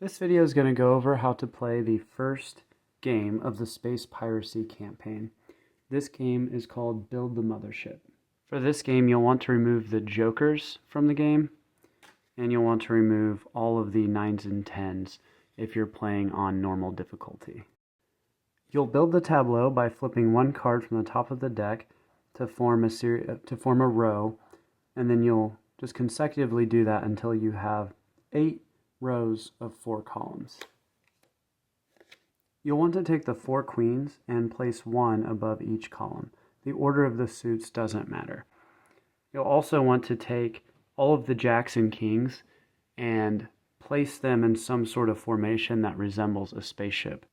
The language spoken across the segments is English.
This video is going to go over how to play the first game of the Space Piracy campaign. This game is called Build the Mothership. For this game, you'll want to remove the jokers from the game, and you'll want to remove all of the 9s and 10s if you're playing on normal difficulty. You'll build the tableau by flipping one card from the top of the deck to form a row, and then you'll just consecutively do that until you have 8 rows of 4 columns. You'll want to take the 4 queens and place one above each column. The order of the suits doesn't matter. You'll also want to take all of the jacks and kings and place them in some sort of formation that resembles a spaceship.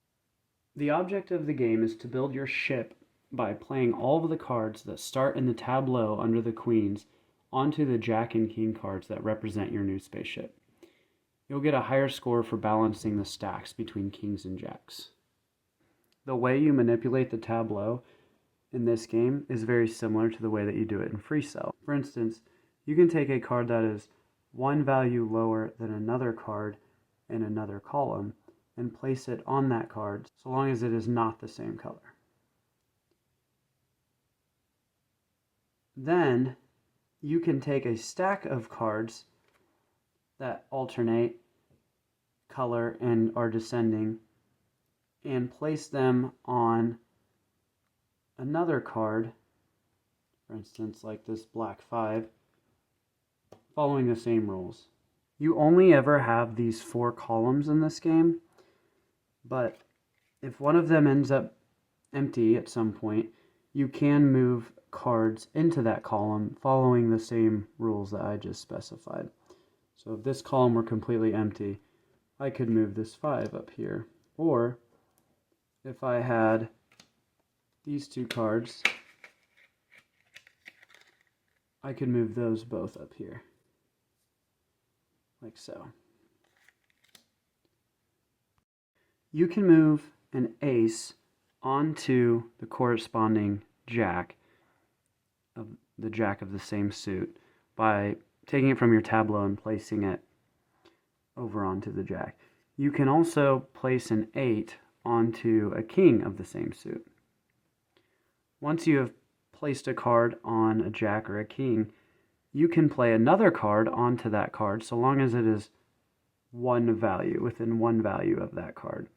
The object of the game is to build your ship by playing all of the cards that start in the tableau under the queens onto the jack and king cards that represent your new spaceship. You'll get a higher score for balancing the stacks between kings and jacks. The way you manipulate the tableau in this game is very similar to the way that you do it in Free Cell. For instance, you can take a card that is one value lower than another card in another column and place it on that card so long as it is not the same color. Then you can take a stack of cards that alternate color and are descending and place them on another card, for instance like this black 5, following the same rules. You only ever have these 4 columns in this game, but if one of them ends up empty at some point, you can move cards into that column following the same rules that I just specified. So if this column were completely empty, I could move this 5 up here. Or if I had these 2 cards, I could move those both up here, like so. You can move an ace onto the corresponding jack, of the jack of the same suit, by taking it from your tableau and placing it over onto the jack. You can also place an 8 onto a king of the same suit. Once you have placed a card on a jack or a king, you can play another card onto that card so long as it is one value, within one value of that card.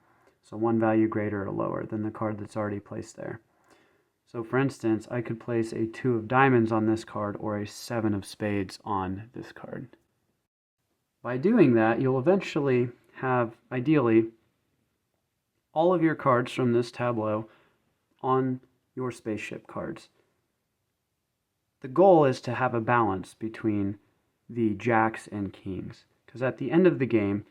So one value greater or lower than the card that's already placed there. So for instance, I could place a 2 of diamonds on this card or a 7 of spades on this card. By doing that, you'll eventually have, ideally, all of your cards from this tableau on your spaceship cards. The goal is to have a balance between the jacks and kings, because at the end of the game,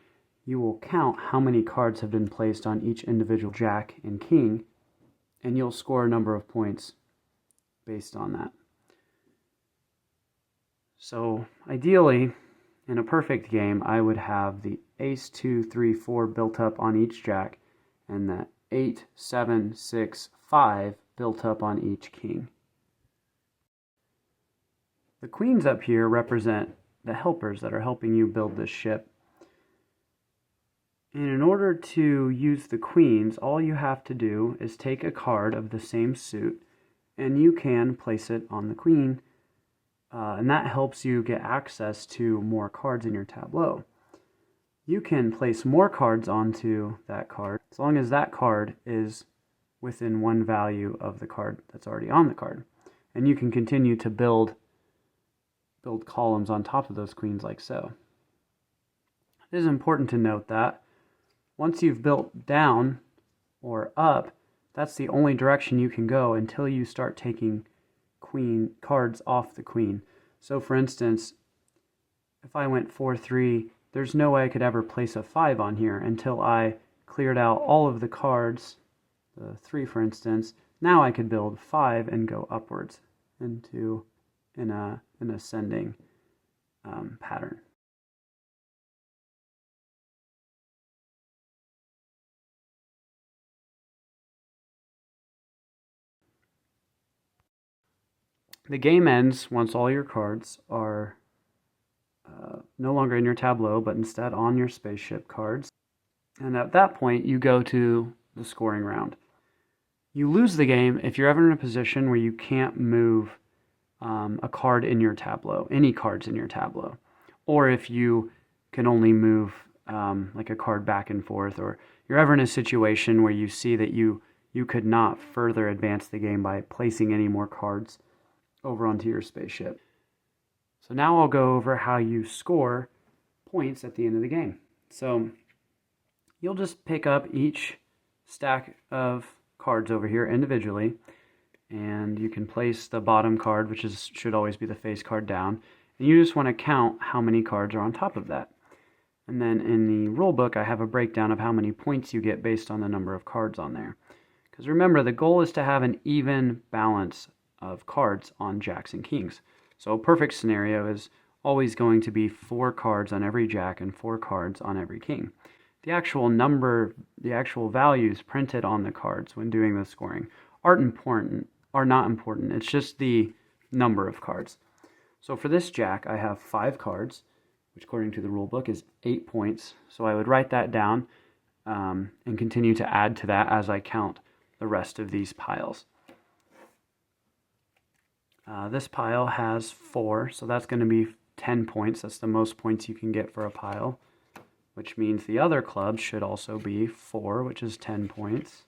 you will count how many cards have been placed on each individual jack and king, and you'll score a number of points based on that. So ideally, in a perfect game, I would have the ace, 2, 3, 4 built up on each jack, and the 8, 7, 6, 5 built up on each king. The queens up here represent the helpers that are helping you build this ship. And in order to use the queens, all you have to do is take a card of the same suit, and you can place it on the queen, and that helps you get access to more cards in your tableau. You can place more cards onto that card as long as that card is within one value of the card that's already on the card. And you can continue to build columns on top of those queens like so. It is important to note that once you've built down or up, that's the only direction you can go until you start taking queen cards off the queen. So for instance, if I went 4-3, there's no way I could ever place a 5 on here until I cleared out all of the cards, the 3 for instance. Now I could build 5 and go upwards into an ascending pattern. The game ends once all your cards are no longer in your tableau, but instead on your spaceship cards. And at that point, you go to the scoring round. You lose the game if you're ever in a position where you can't move a card in your tableau, any cards in your tableau, or if you can only move like a card back and forth, or you're ever in a situation where you see that you could not further advance the game by placing any more cards over onto your spaceship. So now I'll go over how you score points at the end of the game. So you'll just pick up each stack of cards over here individually, and you can place the bottom card, which should always be the face card, down, and you just want to count how many cards are on top of that. And then in the rule book, I have a breakdown of how many points you get based on the number of cards on there. Because remember, the goal is to have an even balance of cards on jacks and kings. So a perfect scenario is always going to be 4 cards on every jack and 4 cards on every king. The actual number, the actual values printed on the cards when doing the scoring are not important. It's just the number of cards. So for this jack, I have 5 cards, which according to the rule book is 8 points. So I would write that down and continue to add to that as I count the rest of these piles. This pile has 4, so that's going to be 10 points. That's the most points you can get for a pile, which means the other club should also be 4, which is 10 points.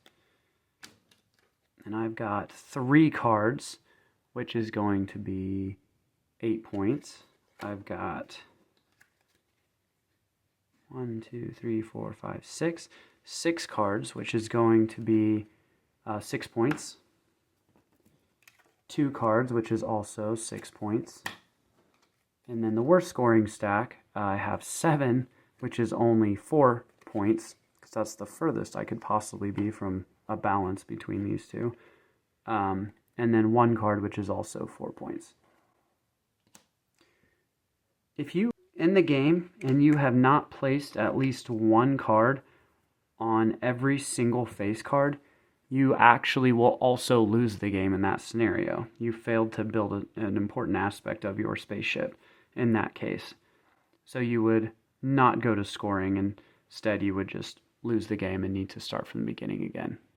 And I've got 3 cards, which is going to be 8 points. I've got 6 cards, which is going to be 6 points. 2 cards, which is also 6 points. And then the worst scoring stack, I have 7, which is only 4 points, because that's the furthest I could possibly be from a balance between these two. And then 1 card, which is also 4 points. If you in the game and you have not placed at least 1 card on every single face card, you actually will also lose the game in that scenario. You failed to build an important aspect of your spaceship in that case. So you would not go to scoring, and instead you would just lose the game and need to start from the beginning again.